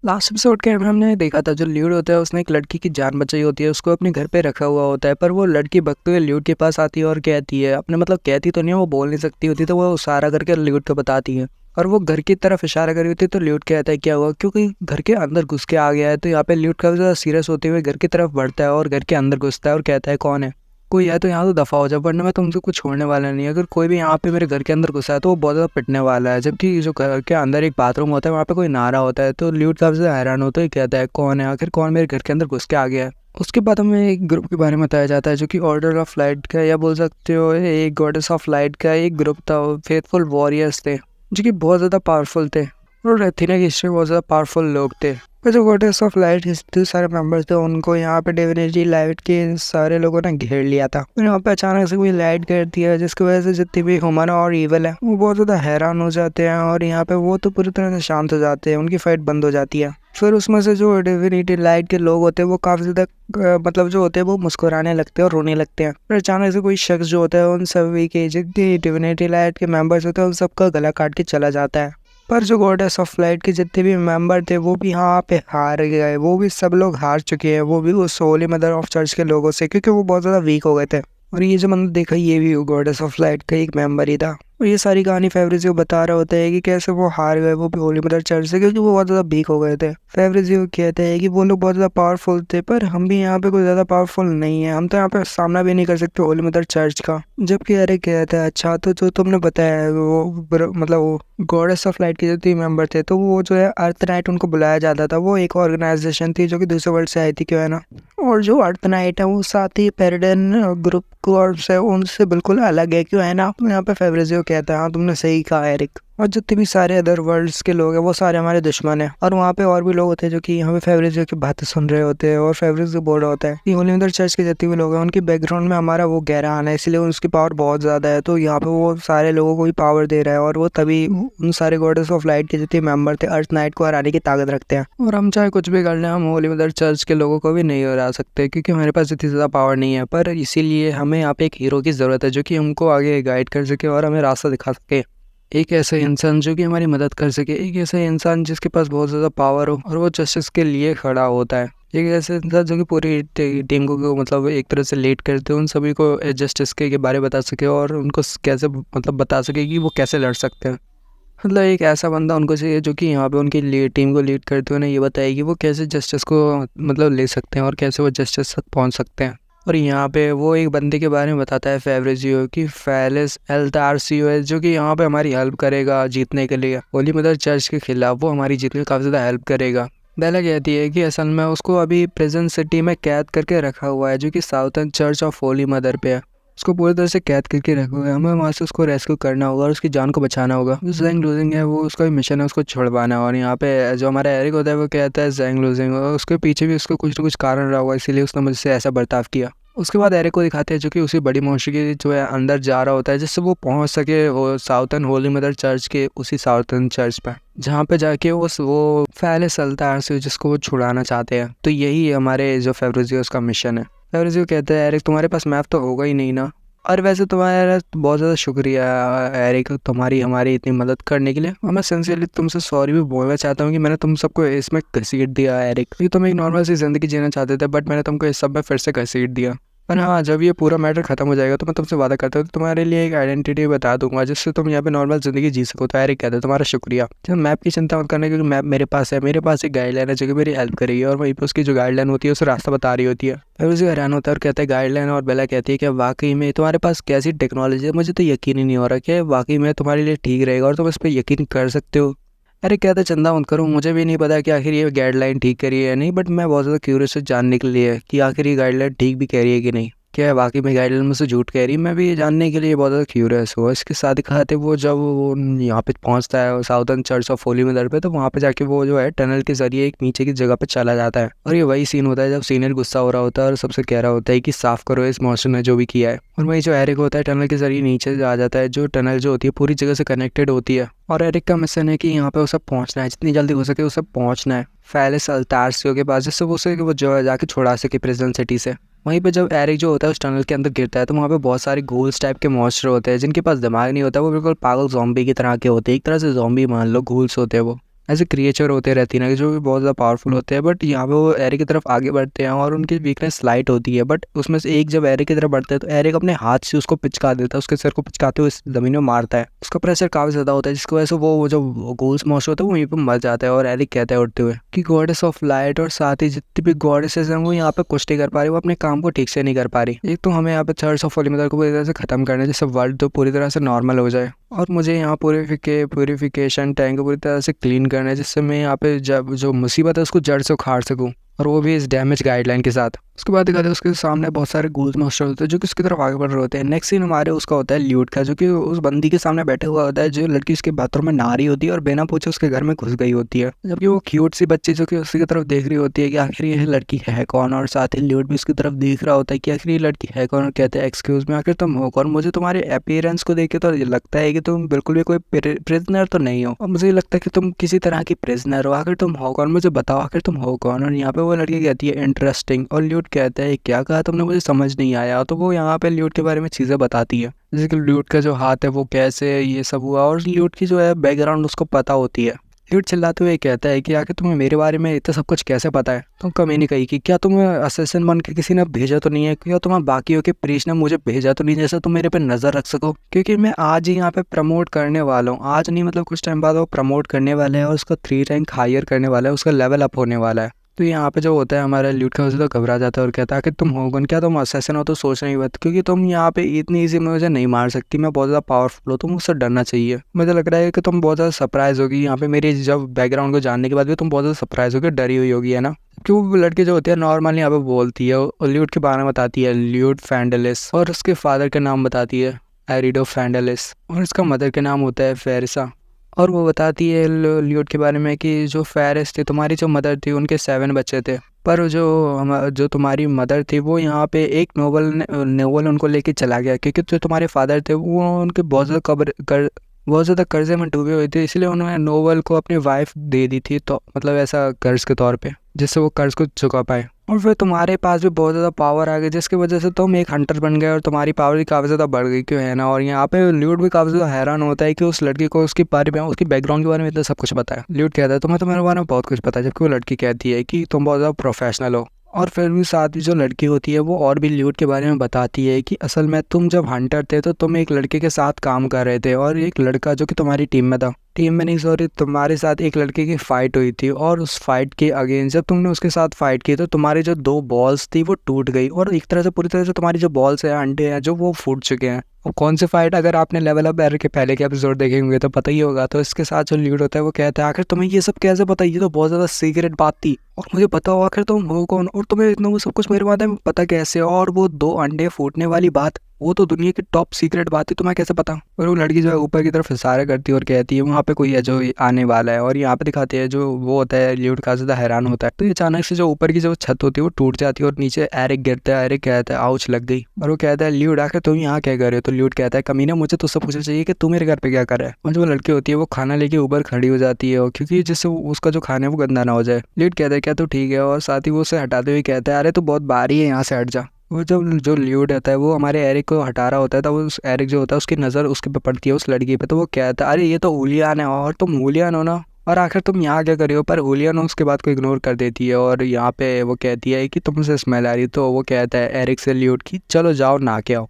Last episode के में हमने देखा था जो ल्यूड होता है उसने एक लड़की की जान बचाई होती है, उसको अपने घर पे रखा हुआ होता है। पर वो लड़की भगते हुए ल्यूड के पास आती है और कहती है अपने मतलब कहती तो नहीं है, वो बोल नहीं सकती होती, तो वो इशारा करके ल्यूड को बताती है और वो घर की तरफ इशारा करी होती है। तो ल्यूड कहता है क्या हुआ, क्योंकि घर के अंदर घुस के आ गया है। तो यहाँ पे ल्यूड काफी ज़्यादा सीरियस होते हुए घर की तरफ बढ़ता है और घर के अंदर घुसता है और कहता है कौन है, कोई है तो यहाँ तो दफ़ा हो जाए, वरना मैं तुमसे कुछ छोड़ने वाला नहीं है। अगर कोई भी यहाँ पे मेरे घर के अंदर घुसा है तो वो बहुत ज़्यादा पिटने वाला है। जबकि जो घर के अंदर एक बाथरूम होता है वहाँ पे कोई नहा रहा होता है। तो ल्यूड काफ़ी ज़्यादा हैरान होता है, कहता है कौन है, आखिर कौन मेरे घर के अंदर घुस के आ गया है। उसके बाद हमें एक ग्रुप के बारे में बताया जाता है जो कि ऑर्डर ऑफ लाइट का, या बोल सकते हो एक गॉडेस ऑफ लाइट का एक ग्रुप था। फेथफुल वॉरियर्स थे जो कि बहुत ज़्यादा पावरफुल थे और एथेना की हिस्ट्री में बहुत ज़्यादा पावरफुल लोग थे। पर जो गॉडेस ऑफ लाइट के जितने सारे मेंबर्स थे उनको यहाँ पे डिविनिटी लाइट के सारे लोगों ने घेर लिया था। और यहाँ पे अचानक से कोई लाइट गिरती है जिसकी वजह से जितनी भी ह्यूमन और इविल है वो बहुत ज़्यादा हैरान हो जाते हैं और यहाँ पे वो तो पूरी तरह से शांत हो जाते हैं, उनकी फाइट बंद हो जाती है। फिर उसमें से जो डिविनिटी लाइट के लोग होते हैं वो काफ़ी ज़्यादा मतलब जो होते हैं वो मुस्कुराने लगते हैं और रोने लगते हैं। फिर अचानक से कोई शख्स जो होता है उन सभी के जितने डिविनिटी लाइट के मेंबर्स होते हैं उन सबका गला काट के चला जाता है। पर जो गॉडेस ऑफ लाइट के जितने भी मेंबर थे वो भी यहाँ पे हार गए, वो भी सब लोग हार चुके हैं, वो भी उस होली मदर ऑफ चर्च के लोगों से, क्योंकि वो बहुत ज़्यादा वीक हो गए थे। और ये जो मैंने देखा ये भी गॉडेस ऑफ लाइट का एक मेंबर ही था। और ये सारी कहानी फेब्रिजियो बता रहा होता है कि कैसे वो हार गए, वो भी होली मदर चर्च से, क्योंकि वो बहुत ज़्यादा वीक हो गए थे। फेब्रिजियो कहते हैं कि वो लोग बहुत ज़्यादा पावरफुल थे पर हम भी यहाँ पे कोई ज़्यादा पावरफुल नहीं है, हम तो यहाँ पे सामना भी नहीं कर सकते होली मदर चर्च का। जबकि अरे कहता है अच्छा तो जो तुमने बताया है वो मतलब वो गॉडेस ऑफ लाइट के जो 3 मेंबर थे तो वो जो है अर्थ नाइट उनको बुलाया जाता था। वो एक ऑर्गेनाइजेशन थी जो कि दूसरे वर्ल्ड से आई थी, क्यों है ना। और जो अर्थ नाइट है वो साथ ही पेरिडन ग्रुप कोर्प्स है उनसे बिल्कुल अलग है, क्यों है ना। यहाँ पे फेब्रिजियो कहता है हाँ तुमने सही कहा एरिक, और जितने भी सारे अदर वर्ल्ड्स के लोग हैं वो सारे हमारे दुश्मन हैं। और वहाँ पे और भी लोग होते हैं जो कि यहाँ पे फेब्रिजियो की बातें सुन रहे होते हैं और फेब्रिजियो बोल रहा होता है कि होली मदर चर्च के जितने भी लोग हैं उनकी बैकग्राउंड में हमारा वो गहरा आना है, इसलिए उसकी पावर बहुत ज़्यादा है। तो यहाँ पे वो सारे लोगों को भी पावर दे रहा है और वो तभी उन सारे गॉडेस ऑफ लाइट के जितने मेंबर थे अर्थ नाइट को हराने की ताकत रखते हैं। और हम चाहे कुछ भी कर लें हम होली मदर चर्च के लोगों को भी नहीं हरा सकते, क्योंकि हमारे पास इतनी ज़्यादा पावर नहीं है। पर इसीलिए हमें यहाँ पे एक हीरो की ज़रूरत है जो कि हमको आगे गाइड कर सके और हमें रास्ता दिखा सके। एक ऐसा इंसान जो कि हमारी मदद कर सके, एक ऐसा इंसान जिसके पास बहुत ज़्यादा पावर हो और वो जस्टिस के लिए खड़ा होता है। एक ऐसा इंसान जो कि पूरी टीम को मतलब एक तरह से लीड करते उन सभी को जस्टिस के बारे में बता सके और उनको कैसे मतलब बता सके कि वो कैसे लड़ सकते हैं। मतलब एक ऐसा बंदा उनको चाहिए जो कि यहाँ पे उनकी टीम को लीड करते हुए उन्हें ये बताए कि वो कैसे जस्टिस को मतलब ले सकते हैं और कैसे वो जस्टिस तक पहुँच सकते हैं। और यहाँ पे वो एक बंदे के बारे में बताता है फेब्रिजियो की फेलिस एल्टारसियो, जो कि यहाँ पे हमारी हेल्प करेगा जीतने के लिए होली मदर चर्च के खिलाफ। वो हमारी जीत में काफ़ी ज़्यादा हेल्प करेगा। बेला कहती है कि असल में उसको अभी प्रेजेंट सिटी में कैद करके रखा हुआ है जो कि southern church of Holi mother पे है। उसको पूरी तरह से कैद करके रखा हुआ है, हमें वहाँ से उसको रेस्क्यू करना होगा और उसकी जान को बचाना होगा। जो जैंग लूजिंग है वो उसका मिशन है उसको छुड़वाना। और यहाँ पे जो हमारा एरिक होता है वो कहता है जैंग लूजिंग, और उसके पीछे भी उसको कुछ ना कुछ कारण रहा होगा इसीलिए उसने मुझसे ऐसा बर्ताव किया। उसके बाद एरिक को दिखाते हैं जो कि उसी बड़ी मौसी के जो है अंदर जा रहा होता है जिससे वो पहुंच सके वो साउथर्न होली मदर चर्च के उसी साउथर्न चर्च पे, जहाँ पे जाके वो फैले सल्तार से जिसको वो छुड़ाना चाहते हैं। तो यही हमारे जो फेब्रिजियोस का मिशन है। फेब्रिजियो कहते हैं एरिक तुम्हारे पास मैप तो होगा ही नहीं ना। और वैसे तुम्हारा बहुत ज़्यादा शुक्रिया एरिक तुम्हारी हमारी इतनी मदद करने के लिए। और मैं सिंसियरली तुमसे सॉरी भी बोलना चाहता हूँ कि मैंने तुम सबको इसमें घसीट दिया एरिक, कि तुम एक नॉर्मल सी ज़िंदगी जीना चाहते थे बट मैंने तुमको इस सब में फिर से घसीट दिया। पर हाँ जब ये पूरा मैटर खत्म हो जाएगा तो मैं तुमसे वादा करता हूँ तो तुम्हारे लिए एक आइडेंटिटी बता दूंगा जिससे तुम यहाँ पे नॉर्मल ज़िंदगी जी सको। तो एरिक कहते हैं तुम्हारा शुक्रिया। जब मैप की चिंता मत करना क्योंकि मैप मेरे पास है, मेरे पास एक गाइडलाइन है जो कि मेरी हेल्प करेगी और वहीं पर उसकी जो गाइडलाइन होती है उसे रास्ता बता रही होती है। फिर उसे हैरान होता है और कहता है गाइडलाइन, और बेला कहती है कि वाकई में तुम्हारे पास कैसी टेक्नोलॉजी है, मुझे तो यकीन ही नहीं हो रहा कि वाकई में तुम्हारे लिए ठीक रहेगा और तुम इस पर यकीन कर सकते हो। अरे कहते चंदा मत करो, मुझे भी नहीं पता कि आखिर ये गाइडलाइन ठीक करी है या नहीं, बट मैं बहुत ज़्यादा क्यूरियस हूँ जानने के लिए कि आखिर ये गाइडलाइन ठीक भी कह रही है कि नहीं, क्या वाकई में गाइडलाइन मुझसे झूठ कह रही है। मैं भी ये जानने के लिए बहुत ज़्यादा क्यूरियस हुआ। इसके साथ ही खाते वो जब वो यहाँ पे पहुँचता है southern church of Holi mother पे, तो वहाँ पे जाके वो जो है टनल के जरिए एक नीचे की जगह पे चला जाता है। और ये वही सीन होता है जब सीनियर गुस्सा हो रहा होता है और सबसे कह रहा होता है कि साफ करो इस मॉन्स्टर ने जो भी किया है। और वही जो एरिक होता है टनल के जरिए नीचे आ जाता है। जो टनल जो होती है पूरी जगह से कनेक्टेड होती है और एरिक का मिशन है कि यहाँ पे उसे पहुँचना है, जितनी जल्दी हो सके उसे पहुँचना है फेलिस एल्टारसियो के पास, जिससे वो जो है जाके छुड़ा सके प्रेजेंट सिटी से। वहीं पे जब एरिक जो होता है उस टनल के अंदर गिरता है तो वहाँ पे बहुत सारे घूल्स टाइप के मॉन्स्टर होते हैं जिनके पास दिमाग नहीं होता, वो बिल्कुल पागल ज़ॉम्बी की तरह के होते हैं। एक तरह से ज़ॉम्बी मान लो, घूल्स होते हैं वो। ऐसे क्रिएचर होते रहती है ना जो भी बहुत ज़्यादा पावरफुल होते हैं, बट यहाँ पे वो एरिक की तरफ आगे बढ़ते हैं और उनकी वीकनेस लाइट होती है। बट उसमें से एक जब एरिक की तरफ बढ़ते हैं तो एरिक अपने हाथ से उसको पिचका देता है, उसके सिर को पिचकाते हुए ज़मीन में मारता है। उसका प्रेशर काफ़ी ज़्यादा होता है जिसकी वजह से वो जो गोल्स मॉन्स्टर होता है वो वहीं पर मर जाता है। और एरिक कहता है उठते हुए कि गॉडेस ऑफ लाइट और साथ ही जितनी भी गॉडेसेस हैं वो यहाँ पे कुछ नहीं कर पा रही, वो अपने काम को ठीक से नहीं कर पा रही। एक तो हमें यहाँ पे चर्च ऑफ होली मदर को पूरी तरह से खत्म करना है जिससे वर्ल्ड तो पूरी तरह से नॉर्मल हो जाए, और मुझे यहाँ प्योरीफिकेशन टैंक को पूरी तरह से क्लीन करना है जिससे मैं यहाँ पे जब जो मुसीबत है उसको जड़ से उखाड़ सकूँ, और वो भी इस डैमेज गाइडलाइन के साथ। उसके बाद दिखाते हैं उसके सामने बहुत सारे गोल्स मॉन्स्टर होते हैं जो कि उसकी तरफ आगे बढ़ रहे होते हैं। नेक्स्ट सीन हमारे उसका होता है ल्यूट का, जो कि उस बंदी के सामने बैठे हुआ होता है जो लड़की उसके बाथरूम में नहा रही होती है और बिना पूछे उसके घर में घुस गई होती है, जबकि वो क्यूट सी बच्ची जो कि उसकी तरफ देख रही होती है कि आखिर ये लड़की है कौन। और साथ ही ल्यूट भी उसकी तरफ देख रहा होता है कि आखिर ये लड़की है कौन, और कहते हैं एक्सक्यूज मी आखिर तुम हो कौन, मुझे तुम्हारे अपीयरेंस को देख के तो लगता है कि तुम बिल्कुल भी कोई प्रिजनर तो नहीं हो, और मुझे लगता है कि तुम किसी तरह की प्रिजनर हो, आखिर तुम हो कौन, मुझे बताओ आखिर तुम हो कौन। और यहाँ पे वो लड़की कहती है इंटरेस्टिंग, और ल्यूट कहता है क्या कहा तुमने, मुझे समझ नहीं आया। तो वो यहाँ पे ल्यूट के बारे में चीज़ें बताती है जैसे कि ल्यूट का जो हाथ है वो कैसे ये सब हुआ, और ल्यूट की जो है बैकग्राउंड उसको पता होती है। ल्यूट चिल्लाते हुए कहता है कि आखिर तुम्हें मेरे बारे में इतना सब कुछ कैसे पता है। तुम कमी नहीं कही कि क्या तुम्हें असिस्टेंट बन के किसी ने भेजा तो नहीं है, क्या तुम्हें बाकियों के प्रीच ने मुझे भेजा तो नहीं जैसे तुम मेरे पे नजर रख सको, क्योंकि मैं आज ही यहाँ पे प्रमोट करने वाला हूँ। आज नहीं मतलब कुछ टाइम बाद वो प्रमोट करने वाला है और उसका 3 रैंक हायर करने वाला है, उसका लेवल अप होने वाला है। तो यहाँ पे जो होता है हमारा ल्यूट का तो घबरा जाता है और कहता है कि तुम हो कौन, क्या तुम असैसिन हो तो सोचना ही मत, क्योंकि तुम यहाँ पे इतनी ईजी में मुझे नहीं मार सकती, मैं बहुत ज़्यादा पावरफुल हो, तुम मुझसे डरना चाहिए। मुझे लग रहा है कि तुम बहुत ज़्यादा सरप्राइज होगी यहाँ पे मेरी जब बैकग्राउंड को जानने के बाद भी तुम बहुत ज़्यादा सरप्राइज होगी, डरी हुई होगी, है ना। क्यों वो लड़की जो होती है नॉर्मली यहाँ पे बोलती है और ल्यूट के बारे में बताती है, ल्यूट फैंडलिस, और उसके फादर का नाम बताती है एरिडो फैंडलिस, और उसका मदर का नाम होता है फेरिसा। और वो बताती है ल्यूट के बारे में कि जो फेरिस थे तुम्हारी जो मदर थी उनके 7 बच्चे थे, पर जो तुम्हारी मदर थी वो यहाँ पे एक नोबल उनको लेके चला गया, क्योंकि जो तुम्हारे फादर थे वो उनके बहुत ज़्यादा कर्जे में डूबे हुए थे, इसलिए उन्होंने नोबल को अपनी वाइफ दे दी थी, तो मतलब ऐसा कर्ज के तौर पे, जिससे वो कर्ज को चुका पाए। और फिर तुम्हारे पास भी बहुत ज़्यादा पावर आ गई जिसकी वजह से तुम एक हंटर बन गए और तुम्हारी पावर भी काफ़ी ज़्यादा बढ़ गई, क्यों है ना। और यहाँ पे ल्यूट भी काफ़ी ज़्यादा हैरान होता है कि उस लड़की को उसकी बारे में उसकी बैकग्राउंड के बारे में इतना सब कुछ पता है। ल्यूट कहता है तुम्हें तो मेरे बारे में बहुत कुछ पता है, जबकि वो लड़की कहती है कि तुम बहुत ज़्यादा प्रोफेशनल हो। और फिर भी साथ ही जो लड़की होती है वो और भी ल्यूट के बारे में बताती है कि असल में तुम जब हंटर थे तो तुम एक लड़के के साथ काम कर रहे थे, और एक लड़का जो कि तुम्हारी टीम में था, टीम में नहीं सॉरी, तुम्हारे साथ एक लड़के की फाइट हुई थी, और उस फाइट के अगेंस्ट जब तुमने उसके साथ फाइट की तो तुम्हारी जो 2 बॉल्स थी वो टूट गई, और एक तरह से पूरी तरह से तुम्हारी जो बॉल्स है अंडे हैं जो वो फूट चुके हैं। और कौन सी फाइट, अगर आपने लेवल अप एरर के पहले के एपिसोड देखे होंगे तो पता ही होगा। तो इसके साथ जो ल्यूट होता है वो कहता है आखिर तुम्हें ये सब कैसे पता, ये तो बहुत ज़्यादा सीक्रेट बात थी, और मुझे बताओ आखिर तुम हो कौन, और तुम्हें इतना वो सब कुछ मेरे बारे में पता कैसे, और वो 2 अंडे फूटने वाली बात वो तो दुनिया की टॉप सीक्रेट बात है, तुम्हें कैसे पता। और वो लड़की जो है ऊपर की तरफ इशारा करती है और कहती है वहाँ पे कोई है जो आने वाला है, और यहाँ पे दिखाते हैं जो वो होता है ल्यूट का ज़्यादा हैरान होता है। तो अचानक से जो ऊपर की जो छत होती है वो टूट जाती है और नीचे एरिक गिरता है। एरिक कहता है आउच लग गई, और वो कहता है ल्यूट आखिर तुम यहाँ क्या कर रहे हो। तो ल्यूट कहता है कमीना मुझे तुझसे पूछना चाहिए कि तू मेरे घर पे क्या कर रहा है। और जो लड़की होती है वो खाना लेके ऊपर खड़ी हो जाती है क्योंकि जिससे उसका जो खाना है वो गंदा ना हो जाए। ल्यूट कहता है क्या तू ठीक है, और साथ ही वो उसे हटाते हुए कहता है अरे तू बहुत भारी है, यहाँ से हट जा। वो जब जो ल्यूट होता है वो हमारे एरिक को हटा रहा होता है तब उस एरिक जो होता है उसकी नज़र उसके पे पड़ती है उस लड़की पे, तो वो कहता है अरे ये तो हुलियन है और तुम हुलियन हो ना, और आखिर तुम यहाँ क्या कर रहे हो। पर हुलियन उसके बात को इग्नोर कर देती है और यहाँ पे वो कहती है कि तुमसे स्मेल आ रही है। तो वो कहता है एरिक से ल्यूट की चलो जाओ नहा के आओ।